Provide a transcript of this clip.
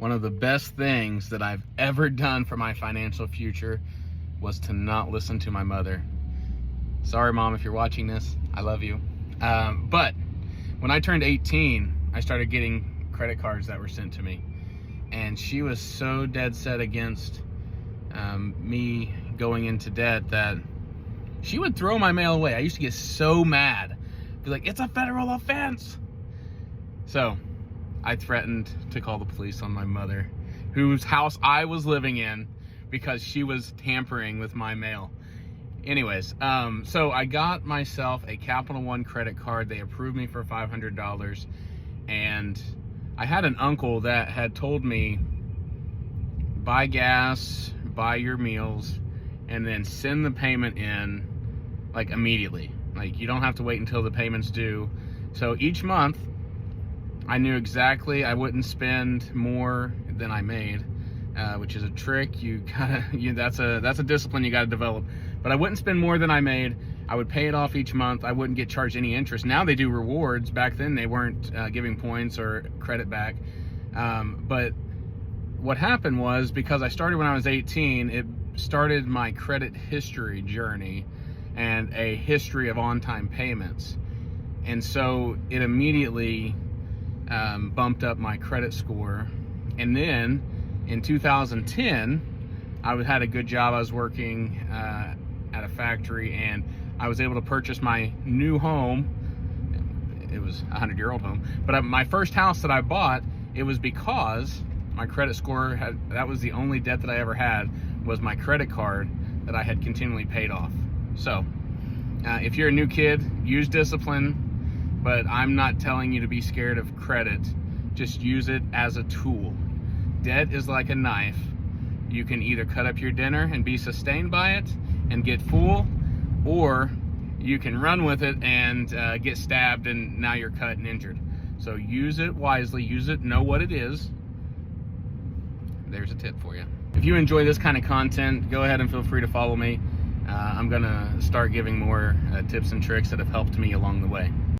One of the best things that I've ever done for my financial future was to not listen to my mother. Sorry, Mom, if you're watching this, I love you. But when I turned 18, I started getting credit cards that were sent to me. And she was so dead set against me going into debt that she would throw my mail away. I used to get so mad. Be like, it's a federal offense. So I threatened to call the police on my mother, whose house I was living in, because she was tampering with my mail. Anyways, so I got myself a Capital One credit card. They approved me for $500. And I had an uncle that had told me, buy gas, buy your meals, and then send the payment in like immediately. Like, you don't have to wait until the payment's due. So each month I knew exactly I wouldn't spend more than I made, which is a trick. That's a discipline you gotta develop. But I wouldn't spend more than I made. I would pay it off each month. I wouldn't get charged any interest. Now they do rewards. Back then they weren't giving points or credit back. But what happened was, because I started when I was 18, it started my credit history journey and a history of on-time payments. And so it immediately bumped up my credit score. And then in 2010, I had a good job. I was working at a factory, and I was able to purchase my new home. It was a 100-year-old home, but my first house that I bought, it was because my credit score that was the only debt that I ever had, was my credit card that I had continually paid off. So if you're a new kid, use discipline, but I'm not telling you to be scared of credit. Just use it as a tool. Debt is like a knife. You can either cut up your dinner and be sustained by it and get full, or you can run with it and get stabbed and now you're cut and injured. So use it wisely, use it, know what it is. There's a tip for you. If you enjoy this kind of content, go ahead and feel free to follow me. I'm gonna start giving more tips and tricks that have helped me along the way.